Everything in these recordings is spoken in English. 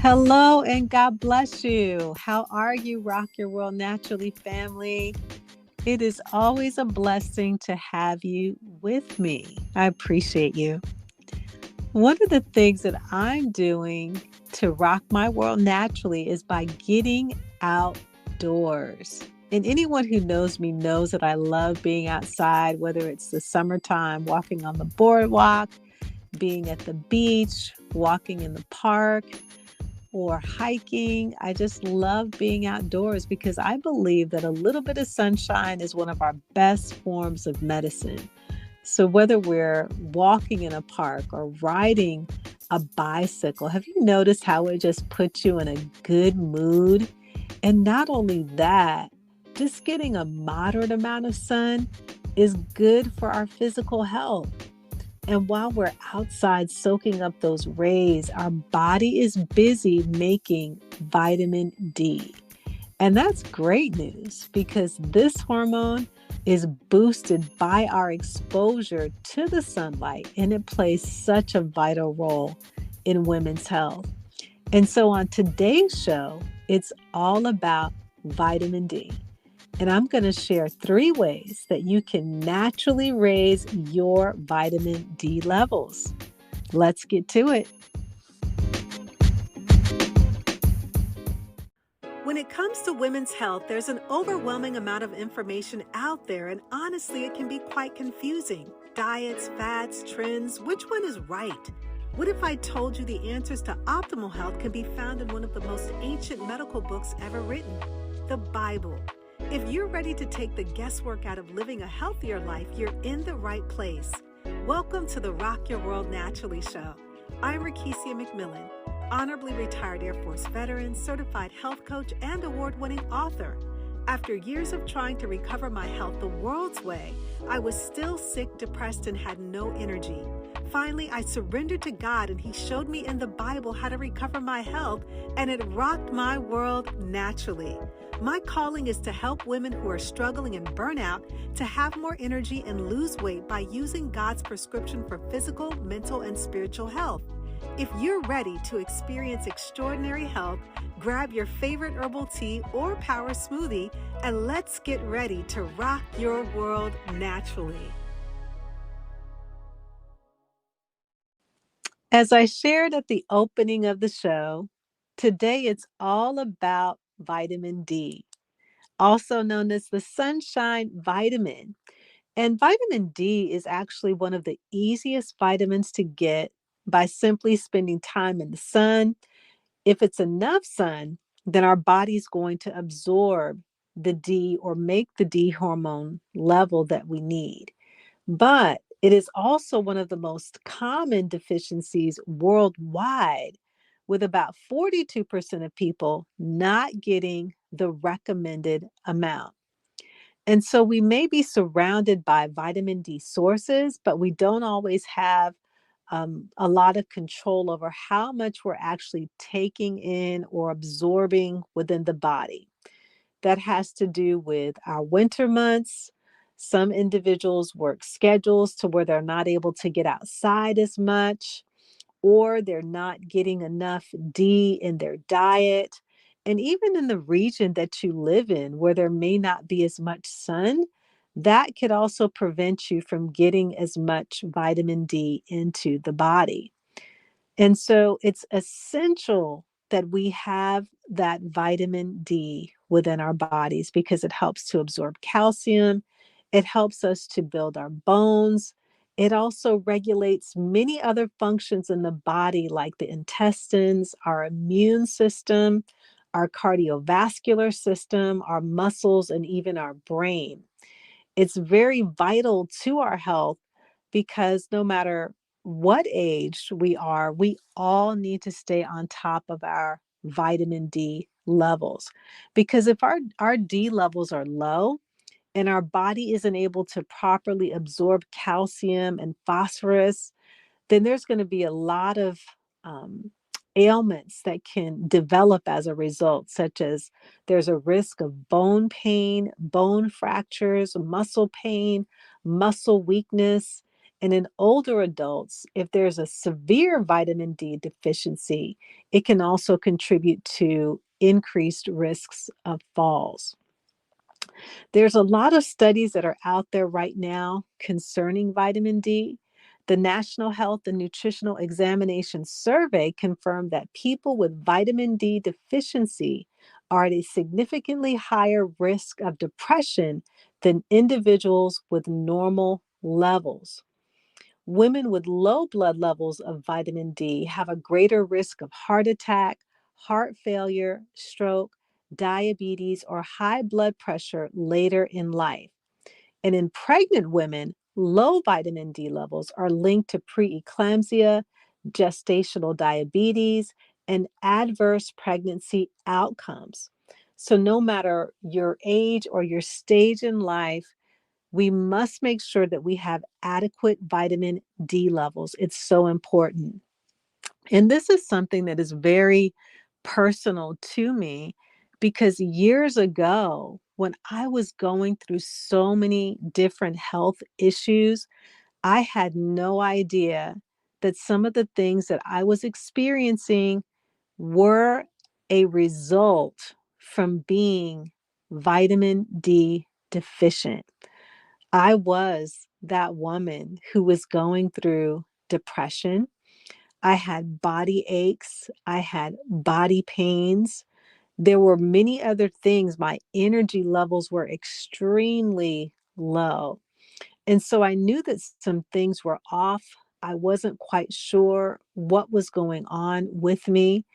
Hello and God bless you. How are you, Rock Your World Naturally family? It is always a blessing to have you with me. I appreciate you. One of the things that I'm doing to rock my world naturally is by getting outdoors. And anyone who knows me knows that I love being outside, whether it's the summertime, walking on the boardwalk, being at the beach, walking in the park, or hiking. I just love being outdoors because I believe that a little bit of sunshine is one of our best forms of medicine. So, whether we're walking in a park or riding a bicycle, have you noticed how it just puts you in a good mood? And not only that, just getting a moderate amount of sun is good for our physical health. And while we're outside soaking up those rays, our body is busy making vitamin D. And that's great news because this hormone is boosted by our exposure to the sunlight, and it plays such a vital role in women's health. And so on today's show, it's all about vitamin D. And I'm going to share 3 ways that you can naturally raise your vitamin D levels. Let's get to it. When it comes to women's health, there's an overwhelming amount of information out there, and honestly, it can be quite confusing. Diets, fads, trends, which one is right? What if I told you the answers to optimal health can be found in one of the most ancient medical books ever written, the Bible? If you're ready to take the guesswork out of living a healthier life, you're in the right place. Welcome to the Rock Your World Naturally show. I'm Rekishia McMillan, honorably retired Air Force veteran, certified health coach, and award-winning author. After years of trying to recover my health the world's way, I was still sick, depressed, and had no energy. Finally, I surrendered to God, and He showed me in the Bible how to recover my health, and it rocked my world naturally. My calling is to help women who are struggling in burnout to have more energy and lose weight by using God's prescription for physical, mental, and spiritual health. If you're ready to experience extraordinary health, grab your favorite herbal tea or power smoothie, and let's get ready to rock your world naturally. As I shared at the opening of the show, today it's all about vitamin D, also known as the sunshine vitamin. And vitamin D is actually one of the easiest vitamins to get by simply spending time in the sun. If it's enough sun, then our body's going to absorb the D or make the D hormone level that we need. But it is also one of the most common deficiencies worldwide, with about 42% of people not getting the recommended amount. And so we may be surrounded by vitamin D sources, but we don't always have a lot of control over how much we're actually taking in or absorbing within the body. That has to do with our winter months. Some individuals work schedules to where they're not able to get outside as much, or they're not getting enough D in their diet. And even in the region that you live in, where there may not be as much sun, that could also prevent you from getting as much vitamin D into the body. And so it's essential that we have that vitamin D within our bodies because it helps to absorb calcium. It helps us to build our bones. It also regulates many other functions in the body, like the intestines, our immune system, our cardiovascular system, our muscles, and even our brain. It's very vital to our health because no matter what age we are, we all need to stay on top of our vitamin D levels. Because if our D levels are low and our body isn't able to properly absorb calcium and phosphorus, then there's going to be a lot of um, ailments that can develop as a result, such as there's a risk of bone pain, bone fractures, muscle pain, muscle weakness, And in older adults, if there's a severe vitamin D deficiency, it can also contribute to increased risks of falls. There's a lot of studies that are out there right now concerning vitamin D. The National Health and Nutritional Examination Survey confirmed that people with vitamin D deficiency are at a significantly higher risk of depression than individuals with normal levels. Women with low blood levels of vitamin D have a greater risk of heart attack, heart failure, stroke, diabetes, or high blood pressure later in life. And in pregnant women, low vitamin D levels are linked to preeclampsia, gestational diabetes, and adverse pregnancy outcomes. So, no matter your age or your stage in life, we must make sure that we have adequate vitamin D levels. It's so important. And this is something that is very personal to me because years ago, when I was going through so many different health issues, I had no idea that some of the things that I was experiencing were a result from being vitamin D deficient. I was that woman who was going through depression. I had body aches. I had body pains. There were many other things. My energy levels were extremely low. And so I knew that some things were off. I wasn't quite sure what was going on with me.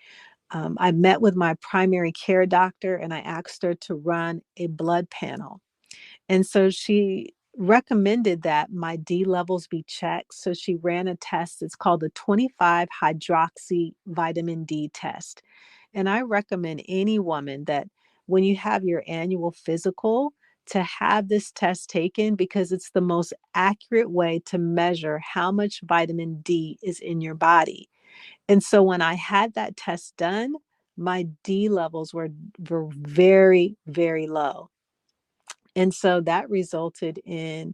I met with my primary care doctor and I asked her to run a blood panel. And so she recommended that my D levels be checked. So she ran a test. It's called the 25 hydroxy vitamin D test. And I recommend any woman that when you have your annual physical, to have this test taken because it's the most accurate way to measure how much vitamin D is in your body. And so when I had that test done, my D levels were very, very low. And so that resulted in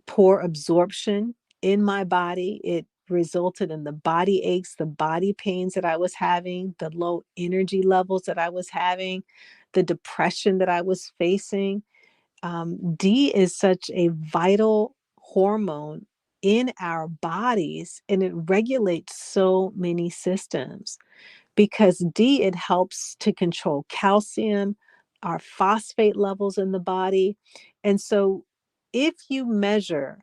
poor absorption in my body. It resulted in the body aches, the body pains that I was having, the low energy levels that I was having, the depression that I was facing. D is such a vital hormone in our bodies, and it regulates so many systems because D, it helps to control calcium, our phosphate levels in the body. And so if you measure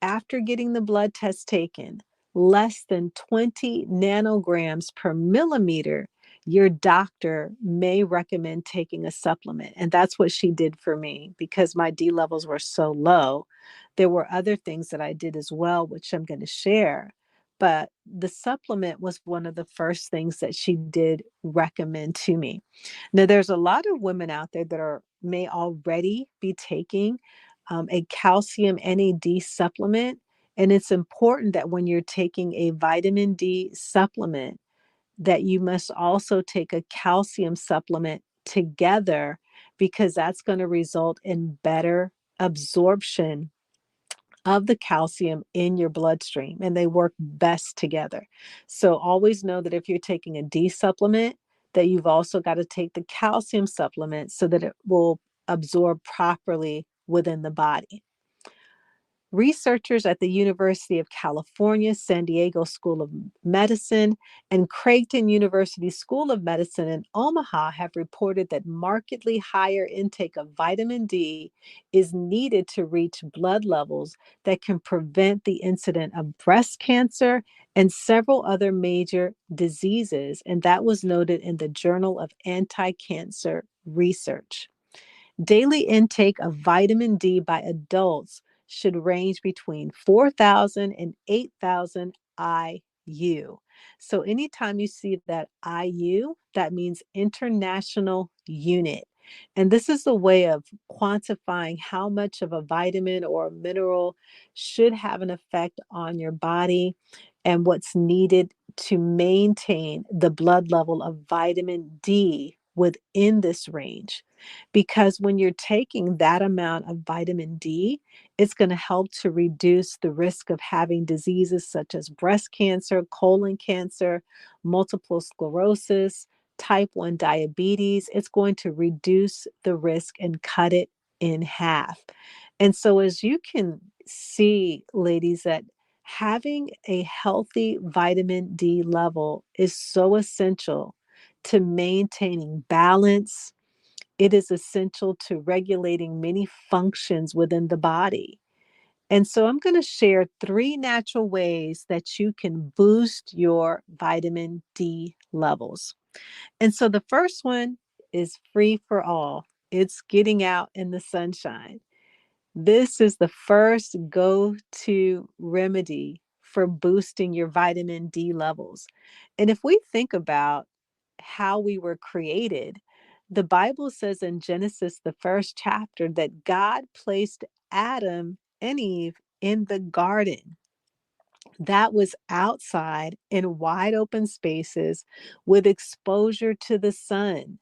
after getting the blood test taken, less than 20 nanograms per millimeter, your doctor may recommend taking a supplement. And that's what she did for me because my D levels were so low. There were other things that I did as well, which I'm going to share. But the supplement was one of the first things that she did recommend to me. Now, there's a lot of women out there that may already be taking a calcium NAD supplement. And it's important that when you're taking a vitamin D supplement, that you must also take a calcium supplement together because that's going to result in better absorption of the calcium in your bloodstream and they work best together. So always know that if you're taking a D supplement, that you've also got to take the calcium supplement so that it will absorb properly within the body. Researchers at the University of California, San Diego School of Medicine, and Creighton University School of Medicine in Omaha have reported that markedly higher intake of vitamin D is needed to reach blood levels that can prevent the incidence of breast cancer and several other major diseases. And that was noted in the Journal of Anti-Cancer Research. Daily intake of vitamin D by adults should range between 4,000 and 8,000 IU. So anytime you see that IU, that means international unit. And this is a way of quantifying how much of a vitamin or a mineral should have an effect on your body and what's needed to maintain the blood level of vitamin D within this range. Because when you're taking that amount of vitamin D, it's going to help to reduce the risk of having diseases such as breast cancer, colon cancer, multiple sclerosis, type 1 diabetes. It's going to reduce the risk and cut it in half. And so, as you can see, ladies, that having a healthy vitamin D level is so essential to maintaining balance. It is essential to regulating many functions within the body. And so I'm going to share three natural ways that you can boost your vitamin D levels. And so the first one is free for all. It's getting out in the sunshine. This is the first go-to remedy for boosting your vitamin D levels. And if we think about how we were created, the Bible says in Genesis, the first chapter, that God placed Adam and Eve in the garden. That was outside in wide open spaces with exposure to the sun.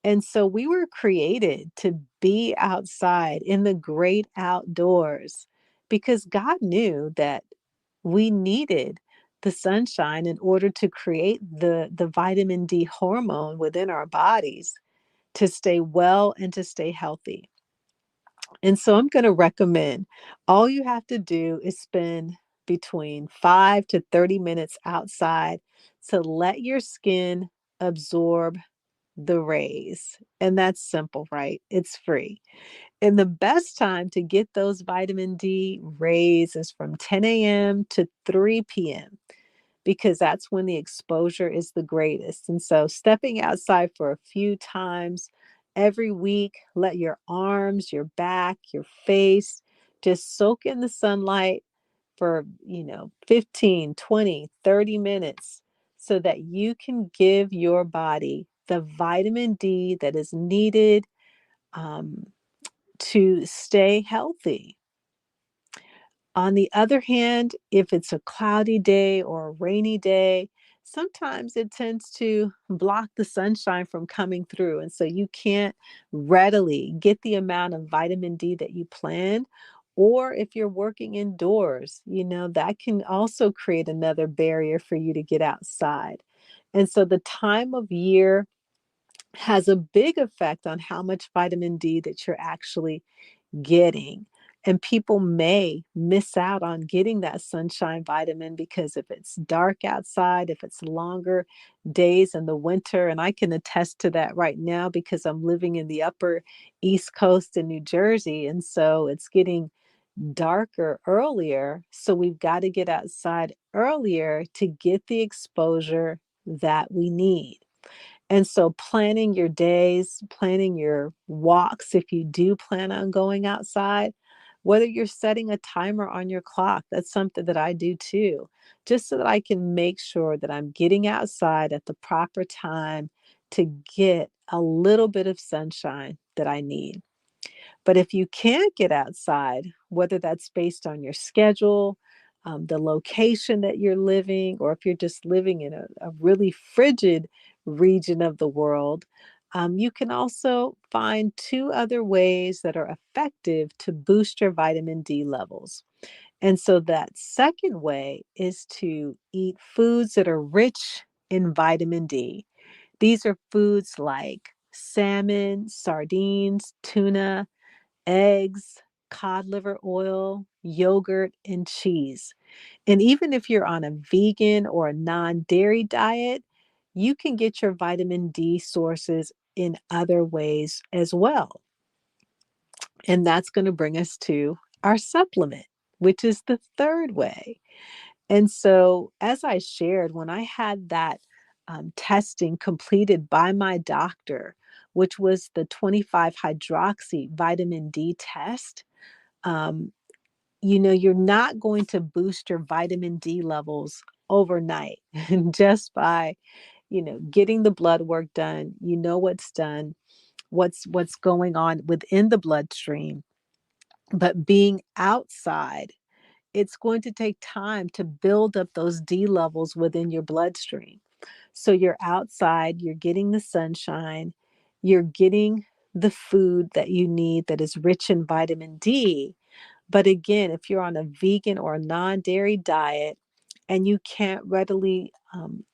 And so we were created to be outside in the great outdoors because God knew that we needed the sunshine in order to create the vitamin D hormone within our bodies to stay well and to stay healthy. And so I'm going to recommend all you have to do is spend between 5 to 30 minutes outside to let your skin absorb the rays. And that's simple, right? It's free. And the best time to get those vitamin D rays is from 10 a.m. to 3 p.m. because that's when the exposure is the greatest. And so stepping outside for a few times every week, let your arms, your back, your face just soak in the sunlight for, 15, 20, 30 minutes so that you can give your body the vitamin D that is needed um, to stay healthy. On the other hand, if it's a cloudy day or a rainy day, sometimes it tends to block the sunshine from coming through. And so you can't readily get the amount of vitamin D that you planned. Or if you're working indoors, that can also create another barrier for you to get outside. And so the time of year has a big effect on how much vitamin D that you're actually getting. And people may miss out on getting that sunshine vitamin because if it's dark outside, if it's longer days in the winter, and I can attest to that right now because I'm living in the upper East Coast in New Jersey. And so it's getting darker earlier. So we've got to get outside earlier to get the exposure that we need. And so planning your days, planning your walks, if you do plan on going outside, whether you're setting a timer on your clock, that's something that I do too, just so that I can make sure that I'm getting outside at the proper time to get a little bit of sunshine that I need. But if you can't get outside, whether that's based on your schedule, the location that you're living, or if you're just living in a really frigid region of the world, you can also find two other ways that are effective to boost your vitamin D levels. And so that second way is to eat foods that are rich in vitamin D. These are foods like salmon, sardines, tuna, eggs, cod liver oil, yogurt, and cheese. And even if you're on a vegan or a non dairy diet, you can get your vitamin D sources in other ways as well. And that's going to bring us to our supplement, which is the third way. And so, as I shared, when I had that testing completed by my doctor, which was the 25 hydroxy vitamin D test, um, you're not going to boost your vitamin D levels overnight just by, getting the blood work done. You know what's done, what's going on within the bloodstream, but being outside, it's going to take time to build up those D levels within your bloodstream. So you're outside, you're getting the sunshine, you're getting the food that you need that is rich in vitamin D. But again, if you're on a vegan or a non-dairy diet and you can't readily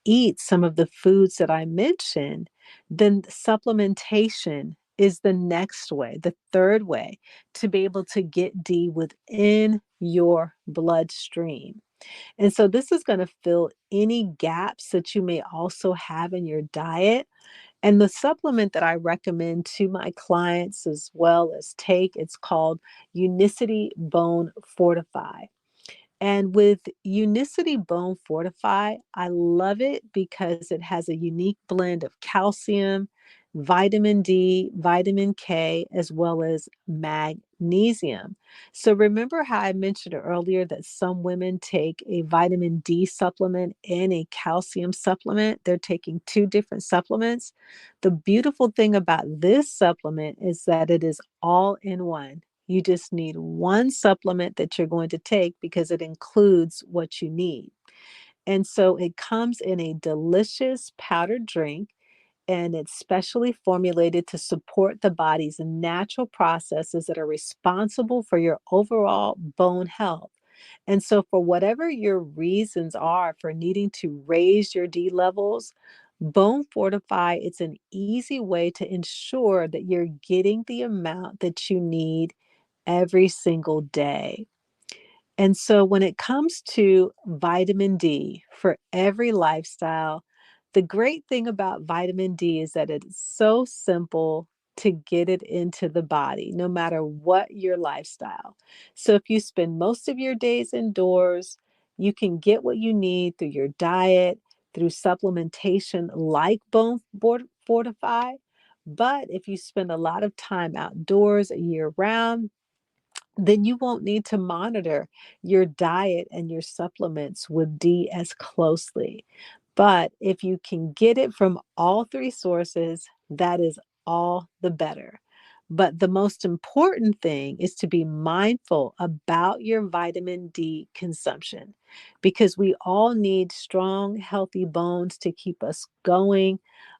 eat some of the foods that I mentioned, then supplementation is the next way, the third way to be able to get D within your bloodstream. And so this is going to fill any gaps that you may also have in your diet. And the supplement that I recommend to my clients as well as take, it's called Unicity Bone Fortify. And with Unicity Bone Fortify, I love it because it has a unique blend of calcium, vitamin D, vitamin K, as well as magnesium. So remember how I mentioned earlier that some women take a vitamin D supplement and a calcium supplement? They're taking two different supplements. The beautiful thing about this supplement is that it is all in one. You just need one supplement that you're going to take because it includes what you need. And so it comes in a delicious powdered drink, and it's specially formulated to support the body's natural processes that are responsible for your overall bone health. And so, for whatever your reasons are for needing to raise your D levels, Bone Fortify, it's an easy way to ensure that you're getting the amount that you need every single day. And so when it comes to vitamin D for every lifestyle, the great thing about vitamin D is that it's so simple to get it into the body, no matter what your lifestyle. So if you spend most of your days indoors, you can get what you need through your diet, through supplementation like Fortify. But if you spend a lot of time outdoors year round, then you won't need to monitor your diet and your supplements with D as closely. But if you can get it from all three sources, that is all the better. But the most important thing is to be mindful about your vitamin D consumption because we all need strong, healthy bones to keep us going,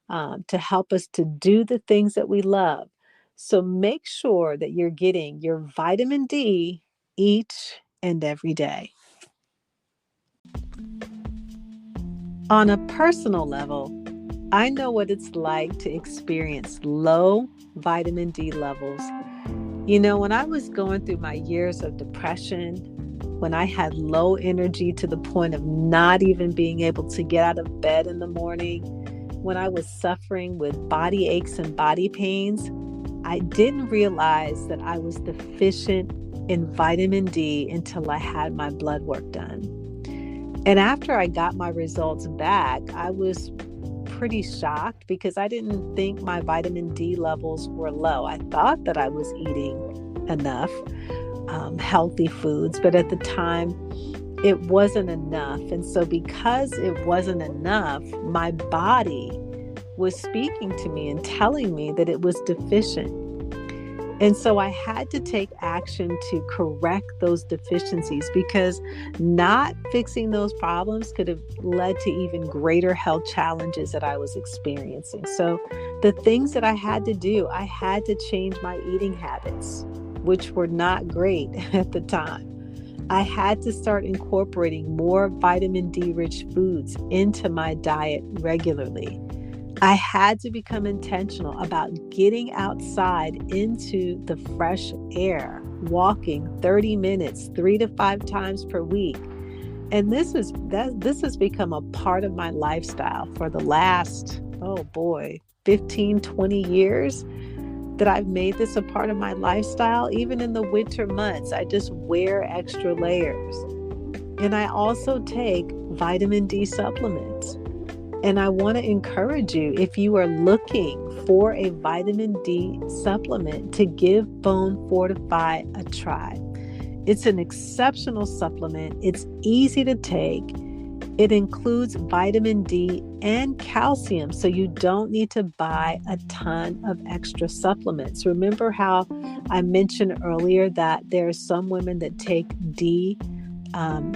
to help us to do the things that we love. So make sure that you're getting your vitamin D each and every day. On a personal level, I know what it's like to experience low vitamin D levels. You know, when I was going through my years of depression, when I had low energy to the point of not even being able to get out of bed in the morning, when I was suffering with body aches and body pains, I didn't realize that I was deficient in vitamin D until I had my blood work done. And after I got my results back, I was pretty shocked because I didn't think my vitamin D levels were low. I thought that I was eating enough healthy foods, but at the time, it wasn't enough. And so because it wasn't enough, my body was speaking to me and telling me that it was deficient. And so I had to take action to correct those deficiencies because not fixing those problems could have led to even greater health challenges that I was experiencing. So the things that I had to do, I had to change my eating habits, which were not great at the time. I had to start incorporating more vitamin D rich foods into my diet regularly. I had to become intentional about getting outside into the fresh air, walking 30 minutes, 3 to 5 times per week. And this has become a part of my lifestyle for the last, 15, 20 years that I've made this a part of my lifestyle. Even in the winter months, I just wear extra layers. And I also take vitamin D supplements. And I want to encourage you, if you are looking for a vitamin D supplement, to give Bone Fortify a try. It's an exceptional supplement. It's easy to take. It includes vitamin D and calcium, so you don't need to buy a ton of extra supplements. Remember how I mentioned earlier that there are some women that take D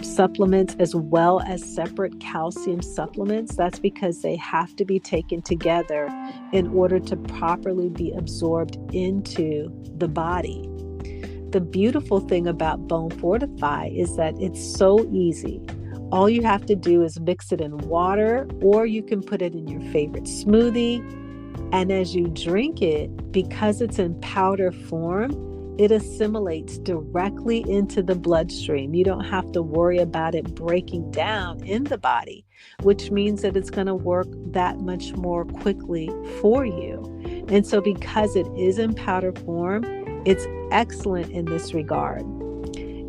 supplements as well as separate calcium supplements. That's because they have to be taken together in order to properly be absorbed into the body. The beautiful thing about Bone Fortify is that it's so easy. All you have to do is mix it in water, or you can put it in your favorite smoothie. And as you drink it, because it's in powder form, it assimilates directly into the bloodstream. You don't have to worry about it breaking down in the body, which means that it's going to work that much more quickly for you. And so because it is in powder form, it's excellent in this regard.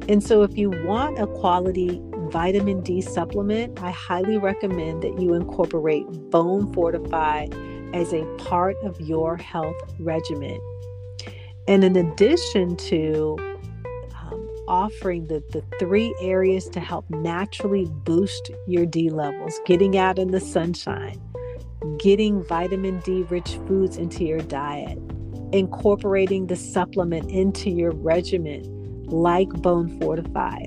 And so if you want a quality vitamin D supplement, I highly recommend that you incorporate Bone Fortify as a part of your health regimen. And in addition to offering the 3 areas to help naturally boost your D levels, getting out in the sunshine, getting vitamin D rich foods into your diet, incorporating the supplement into your regimen like Bone Fortify,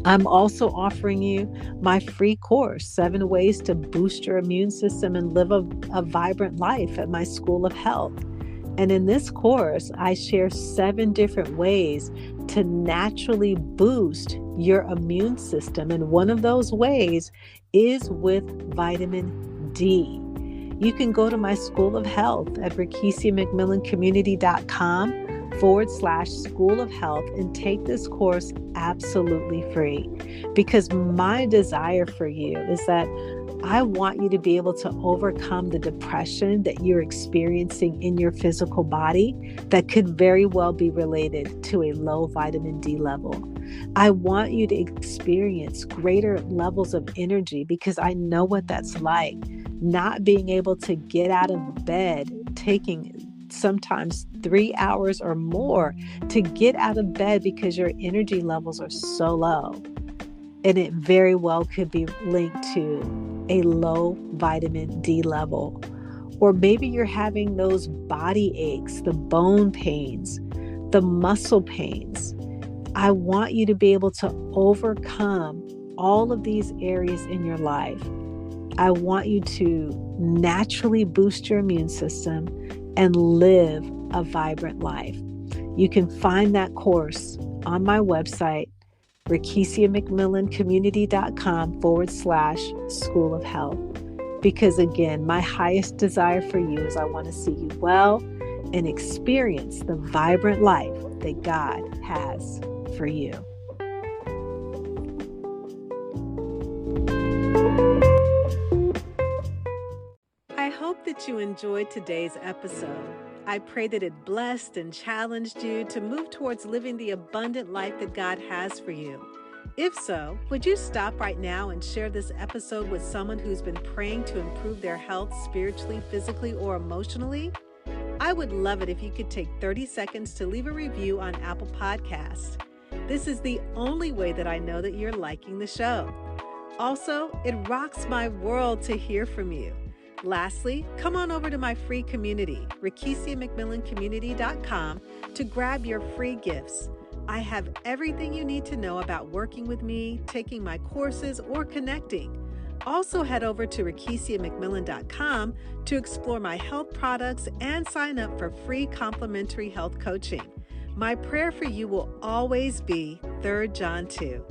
I'm also offering you my free course, 7 Ways to Boost Your Immune System and Live a Vibrant Life at my School of Health. And in this course, I share 7 different ways to naturally boost your immune system. And one of those ways is with vitamin D. You can go to my School of Health at rekishiamcmillan.com/School of Health and take this course absolutely free. Because my desire for you is that I want you to be able to overcome the depression that you're experiencing in your physical body that could very well be related to a low vitamin D level. I want you to experience greater levels of energy because I know what that's like. Not being able to get out of bed, taking sometimes 3 hours or more to get out of bed because your energy levels are so low. And it very well could be linked to a low vitamin D level. Or maybe you're having those body aches, the bone pains, the muscle pains. I want you to be able to overcome all of these areas in your life. I want you to naturally boost your immune system and live a vibrant life. You can find that course on my website, rekishiamcmillan.com/School of Health. Because again, my highest desire for you is I want to see you well and experience the vibrant life that God has for you. I hope that you enjoyed today's episode. I pray that it blessed and challenged you to move towards living the abundant life that God has for you. If so, would you stop right now and share this episode with someone who's been praying to improve their health spiritually, physically, or emotionally? I would love it if you could take 30 seconds to leave a review on Apple Podcasts. This is the only way that I know that you're liking the show. Also, it rocks my world to hear from you. Lastly, come on over to my free community, rekishiamcmillancommunity.com, to grab your free gifts. I have everything you need to know about working with me, taking my courses, or connecting. Also head over to rekishiamcmillan.com to explore my health products and sign up for free complimentary health coaching. My prayer for you will always be 3 John 2.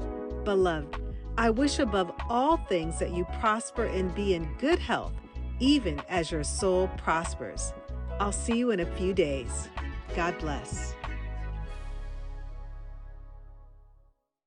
Beloved, I wish above all things that you prosper and be in good health, even as your soul prospers. I'll see you in a few days. God bless.